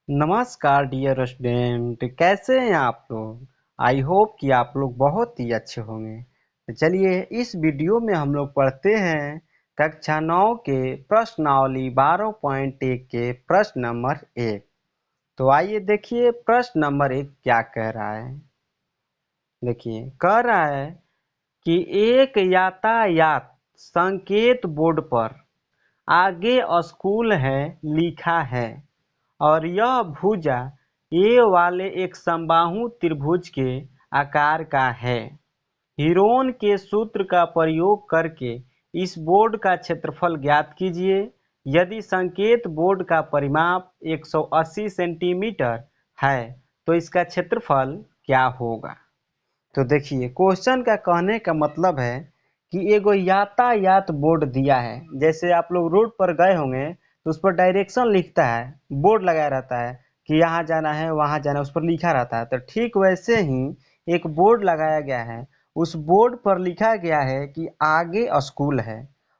नमस्कार dear student, कैसे हैं आप लोग। आई होप कि आप लोग बहुत ही अच्छे होंगे। तो चलिए इस वीडियो में हम लोग पढ़ते हैं कक्षा 9 के प्रश्नावली 12.1 के प्रश्न नंबर 1। तो आइए देखिए प्रश्न नंबर 1 क्या कह रहा है। देखिए कह रहा है कि एक यातायात संकेत बोर्ड पर आगे स्कूल है लिखा है और यह भुजा ए वाले एक समबाहु त्रिभुज के आकार का है। हीरोन के सूत्र का प्रयोग करके इस बोर्ड का क्षेत्रफल ज्ञात कीजिए। यदि संकेत बोर्ड का परिमाप 180 सेंटीमीटर है तो इसका क्षेत्रफल क्या होगा। तो देखिए क्वेश्चन का कहने का मतलब है कि एगो यातायात बोर्ड दिया है। जैसे आप लोग रोड पर गए होंगे तो उस पर डायरेक्शन लिखता है, बोर्ड लगाया रहता है कि यहाँ जाना है वहाँ जाना है, उस पर लिखा रहता है। तो ठीक वैसे ही एक बोर्ड लगाया गया है, उस बोर्ड पर लिखा गया है कि आगे स्कूल है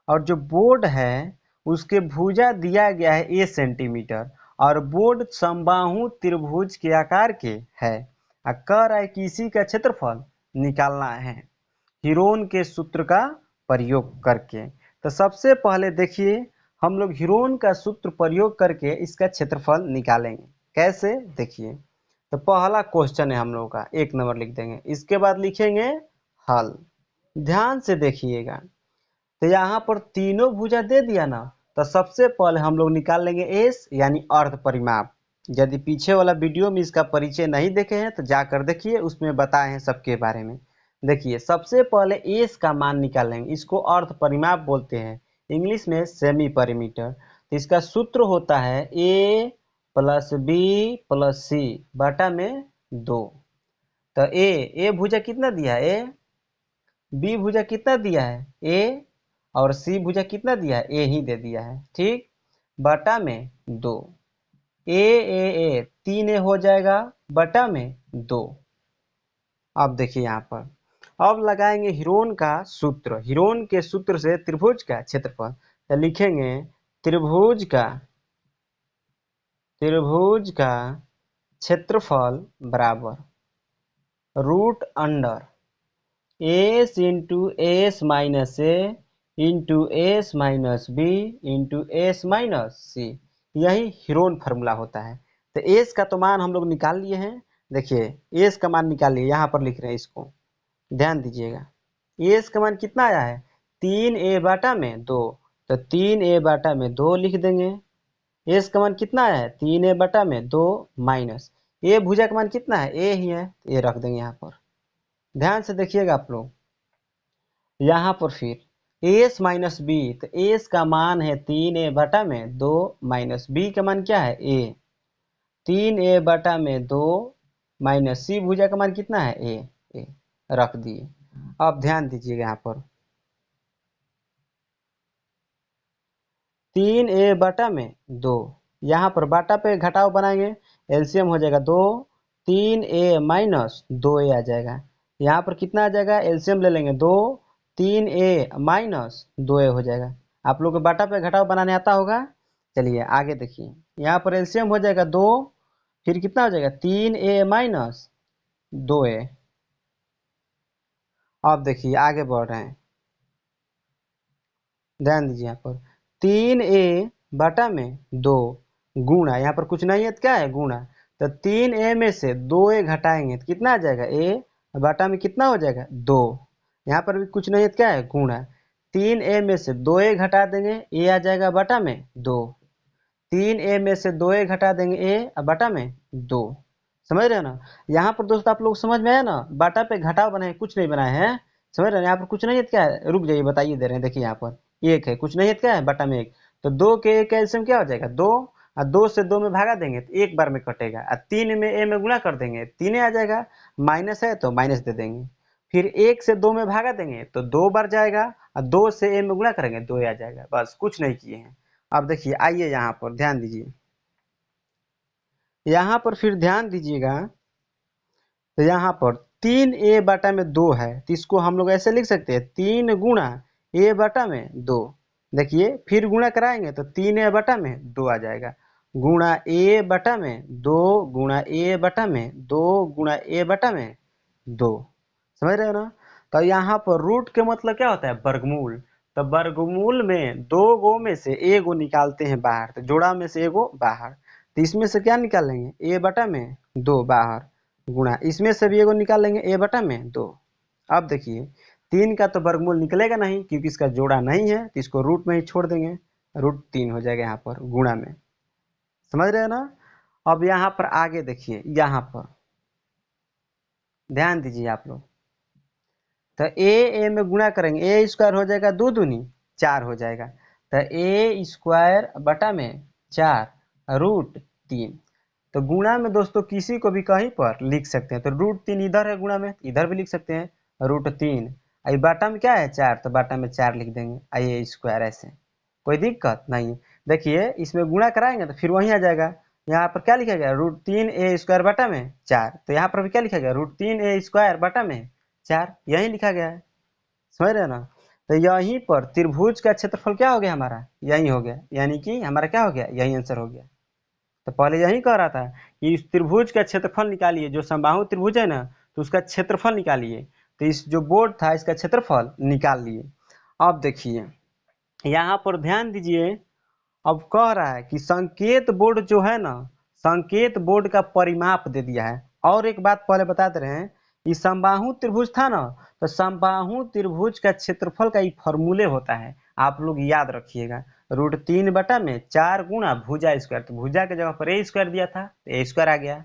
और जो बोर्ड है उसके भुजा दिया गया है ए सेंटीमीटर और बोर्ड समबाहु त्रिभुज के आकार के है। कह रहा है कि इसी का क्षेत्रफल निकालना है हीरोन के सूत्र का प्रयोग करके। तो सबसे पहले देखिए हम लोग हीरोन का सूत्र प्रयोग करके इसका क्षेत्रफल निकालेंगे। कैसे देखिए, तो पहला क्वेश्चन है हम लोगों का, 1 नंबर लिख देंगे। इसके बाद लिखेंगे हल। ध्यान से देखिएगा, तो यहाँ पर तीनों भुजा दे दिया ना, तो सबसे पहले हम लोग निकाल लेंगे एस यानी अर्ध परिमाप। यदि पीछे वाला वीडियो में इसका परिचय नहीं देखे हैं तो जाकर देखिए, उसमें बताए हैं सबके बारे में। देखिए सबसे पहले एस का मान निकालेंगे, इसको अर्ध परिमाप बोलते हैं, इंग्लिश में सेमी परिमीटर। तो इसका सूत्र होता है ए प्लस बी प्लस सी बटा में 2। तो ए भुजा कितना दिया है ए, बी भुजा कितना दिया है ए, और सी भुजा कितना दिया है ए ही दे दिया है, ठीक, बटा में 2। ए 3 हो जाएगा बटा में 2। अब देखिए यहाँ पर अब लगाएंगे हीरोन का सूत्र। हीरोन के सूत्र से त्रिभुज का क्षेत्रफल, तो लिखेंगे त्रिभुज का क्षेत्रफल बराबर root under S into S minus A into S minus B into S minus C. यही हीरोन फार्मूला होता है। तो एस का तो मान हम लोग निकाल लिए हैं। देखिए एस का मान निकाल लिए, यहाँ पर लिख रहे हैं इसको, ध्यान दीजिएगा। एस का मान कितना आया है 3a बाटा में 2, तो 3a बाटा में 2 लिख देंगे। एस का मान कितना आया है 3a बटा में 2 माइनस ए भुजा का मान कितना है ए ही है, ये रख देंगे यहाँ पर। ध्यान से देखिएगा आप लोग, यहाँ पर फिर एस माइनस बी, तो एस का मान है 3a बटा में 2 माइनस बी का मान क्या है ए, 3a बटा में 2 माइनस सी भुजा का मान कितना है ए रख दिए। अब ध्यान दीजिएगा यहाँ पर 3a बटा में 2, यहाँ पर बाटा पे घटाव बनाएंगे, एलसीएम हो जाएगा 2, 3a माइनस 2a आ जाएगा। यहाँ पर कितना आ जाएगा, एलसीएम ले लेंगे 2, 3a माइनस 2a हो जाएगा। आप लोग को बाटा पे घटाव बनाने आता होगा। चलिए आगे देखिए, यहाँ पर एलसीएम हो जाएगा 2, फिर कितना हो जाएगा 3a माइनस 2a। अब देखिए आगे बढ़ रहे हैं, ध्यान दीजिए यहाँ पर 3a बटा में 2 गुणा, यहाँ पर कुछ नहीं है तो क्या है गुणा, तो 3a में से 2a घटाएंगे तो कितना आ जाएगा ए, बटा में कितना हो जाएगा 2, यहाँ पर भी कुछ नहीं है तो क्या है गुणा, 3a में से 2a घटा देंगे ए आ जाएगा बटा में 2, 3a में से 2a घटा देंगे ए बटा में 2। समझ रहे हो ना। यहाँ पर दोस्तों आप लोग समझ में आया ना, बाटा पे घटाव बनाए कुछ नहीं बनाए हैं, समझ रहे हैं। यहाँ पर कुछ नहीं है तो क्या है, रुक जाइए बताइए दे रहे हैं। देखिए यहाँ पर एक है, कुछ नहीं है तो क्या है बटा में 1, तो 2 के एक एलसीएम क्या हो जाएगा 2, और 2 से 2 में भागा देंगे तो एक बार में कटेगा, और 3 में ए में गुणा कर देंगे 3 आ जाएगा, माइनस है तो माइनस दे देंगे, फिर 1 से 2 में भागा देंगे तो 2 बार जाएगा, और 2 से ए में गुणा करेंगे 2 आ जाएगा। बस कुछ नहीं किए हैं। अब देखिए आइए यहाँ पर ध्यान दीजिए, यहाँ पर फिर ध्यान दीजिएगा, तो यहाँ पर 3a बटा में 2 है, तो इसको हम लोग ऐसे लिख सकते हैं 3 गुणा a बटा में 2। देखिए फिर गुणा कराएंगे तो 3a बटा में 2 आ जाएगा, गुणा ए बटा में 2 गुणा ए बटा में 2 गुणा ए बटा में 2। समझ रहे हो ना। तो यहाँ पर रूट के मतलब क्या होता है, वर्गमूल। तो वर्गमूल में 2 गो में से ए गो निकालते हैं बाहर, तो जोड़ा में से एगो बाहर, तो इसमें से क्या निकालेंगे, ए बटा में 2 बाहर, गुणा इसमें से भी एगो निकालेंगे ए बटा में 2। अब देखिए 3 का तो वर्गमूल निकलेगा नहीं क्योंकि इसका जोड़ा नहीं है, तो इसको रूट में ही छोड़ देंगे, √3 हो जाएगा यहाँ पर गुणा में। समझ रहे हो ना। अब यहाँ पर आगे देखिए, यहाँ पर ध्यान दीजिए आप लोग। तो ए में गुणा करेंगे, ए स्क्वायर हो जाएगा 2 दूनी 4 हो जाएगा, तो ए स्क्वायर बटा में 4 √3। तो गुणा में दोस्तों किसी को भी कहीं पर लिख सकते हैं, तो √3 इधर है गुणा में, इधर भी लिख सकते हैं √3। आई बाटा में क्या है 4, तो बाटा में 4 लिख देंगे, आई ए स्क्वायर, ऐसे कोई दिक्कत नहीं है। देखिए इसमें गुणा कराएंगे तो फिर वहीं आ जाएगा, यहाँ पर क्या लिखा गया √3 ए स्क्वायर बटा में 4, तो यहाँ पर भी क्या लिखा गया √3 ए स्क्वायर बटा में 4, यही लिखा गया है। समझ रहे ना। तो यहीं पर त्रिभुज का क्षेत्रफल क्या हो गया हमारा, यही हो गया, यानी कि हमारा क्या हो गया, यही आंसर हो गया। तो पहले यही कह रहा था कि इस त्रिभुज का क्षेत्रफल निकालिए, जो समबाहु त्रिभुज है ना, तो उसका क्षेत्रफल निकालिए। तो इस जो बोर्ड था इसका क्षेत्रफल निकाल लिए। अब देखिए यहाँ पर ध्यान दीजिए, अब कह रहा है कि संकेत बोर्ड जो है ना, संकेत बोर्ड का परिमाप दे दिया है। और एक बात पहले बता दे रहे हैं, ये समबाहु त्रिभुज था ना, तो समबाहु त्रिभुज का क्षेत्रफल का ये फॉर्मूले होता है, आप लोग याद रखिएगा, √3 बटा में 4 गुणा भुजा स्क्वायर। तो भुजा के जगह पर ए स्क्वायर दिया था, तो ए स्क्वायर आ गया।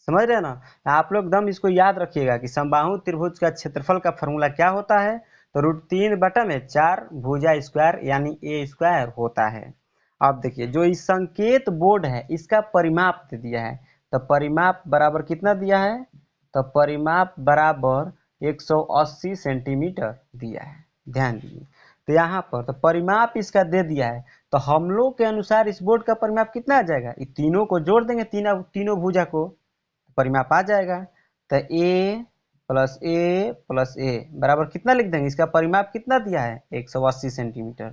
समझ रहे हैं ना। आप लोग एकदम इसको याद रखिएगा कि समबाहु त्रिभुज का क्षेत्रफल का फॉर्मूला क्या होता है, तो √3 बटा में 4 भुजा स्क्वायर यानी ए स्क्वायर होता है। अब देखिए जो इस संकेत बोर्ड है इसका परिमाप दे दिया है, तो परिमाप बराबर कितना दिया है, तो परिमाप बराबर 180 सेंटीमीटर दिया है। ध्यान दीजिए, तो यहाँ पर तो परिमाप इसका दे दिया है, तो हम लोग के अनुसार इस बोर्ड का परिमाप कितना आ जाएगा, ये तीनों को जोड़ देंगे, तीनों भुजा को, परिमाप आ जाएगा। तो ए प्लस ए बराबर कितना लिख देंगे, इसका परिमाप कितना दिया है 180 सेंटीमीटर।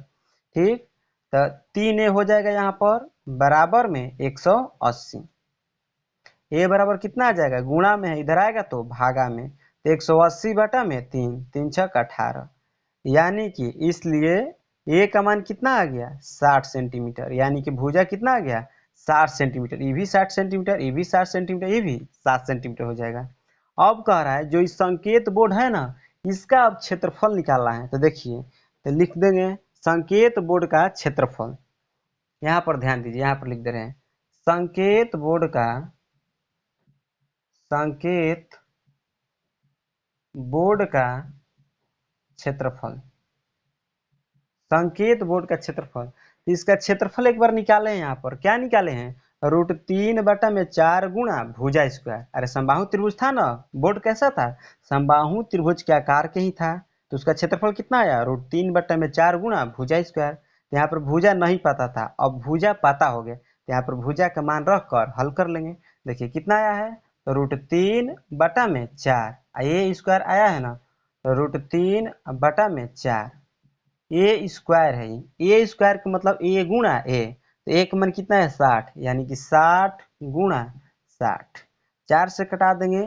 ठीक, तो 3a हो जाएगा यहाँ पर बराबर में 180। ए बराबर कितना आ जाएगा, गुणा में है, इधर आएगा तो भागा में, तो 180 बटा में 3, 3 छक 18, यानी कि इसलिए ए का मान कितना आ गया 60 सेंटीमीटर, यानी कि भुजा कितना आ गया 60 सेंटीमीटर, ये भी 60 सेंटीमीटर, ये भी 60 सेंटीमीटर, ये भी 60 सेंटीमीटर हो जाएगा। अब कह रहा है जो इस संकेत बोर्ड है ना, इसका अब क्षेत्रफल निकालना है। तो देखिए, तो लिख देंगे संकेत बोर्ड का क्षेत्रफल। यहाँ पर ध्यान दीजिए, यहाँ पर लिख दे रहे हैं संकेत बोर्ड का, संकेत बोर्ड का क्षेत्रफल, संकेत बोर्ड का क्षेत्रफल। इसका क्षेत्रफल एक बार निकाले हैं, यहाँ पर क्या निकाले हैं, √3 बटा में 4 गुणा भुजा स्क्वायर। अरे समबाहु त्रिभुज था ना, बोर्ड कैसा था, समबाहु त्रिभुज के आकार के ही था, तो उसका क्षेत्रफल कितना आया √3 बटा में 4 गुणा भुजा स्क्वायर। यहाँ पर भुजा नहीं पता था, अब भुजा पता हो गया, तो यहाँ पर भुजा का मान रख कर हल कर लेंगे। देखिए कितना आया है, तो √3 बटा में 4, ए स्क्वायर आया है ना, तो √3 बटा में 4, ए स्क्वायर है, ए स्क्वायर का मतलब ए गुणा ए, तो ए का मान कितना है 60, यानी कि 60 गुणा 60, 4 से कटा देंगे,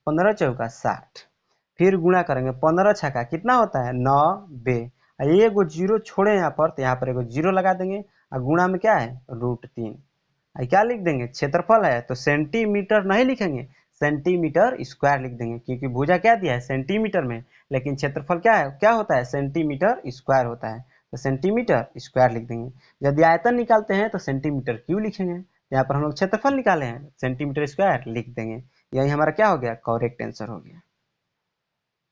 15 चौका 60, फिर गुणा करेंगे 15 छक्का कितना होता है 90, एगो जीरो छोड़े यहाँ पर, तो यहाँ पर एगो जीरो लगा देंगे, और गुणा में क्या है √3, क्या लिख देंगे, क्षेत्रफल है तो सेंटीमीटर नहीं लिखेंगे, सेंटीमीटर स्क्वायर लिख देंगे, क्योंकि भुजा क्या दिया है सेंटीमीटर में, लेकिन क्षेत्रफल क्या है, क्या होता है सेंटीमीटर स्क्वायर होता है, तो सेंटीमीटर स्क्वायर लिख देंगे। यदि आयतन निकालते हैं तो सेंटीमीटर क्यूब लिखेंगे, यहाँ पर हम लोग क्षेत्रफल निकाले हैं, सेंटीमीटर स्क्वायर लिख देंगे। यही हमारा क्या हो गया, करेक्ट आंसर हो गया।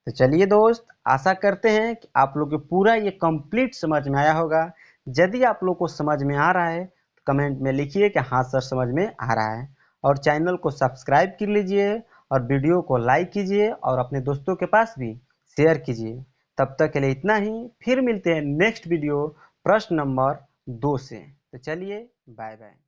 तो चलिए दोस्त, आशा करते हैं कि आप लोग को पूरा ये कंप्लीट समझ में आया होगा। यदि आप लोग को समझ में आ रहा है तो कमेंट में लिखिए कि हाँ सर समझ में आ रहा है, और चैनल को सब्सक्राइब कर लीजिए, और वीडियो को लाइक कीजिए, और अपने दोस्तों के पास भी शेयर कीजिए। तब तक के लिए इतना ही, फिर मिलते हैं नेक्स्ट वीडियो प्रश्न नंबर 2 से। तो चलिए बाय बाय।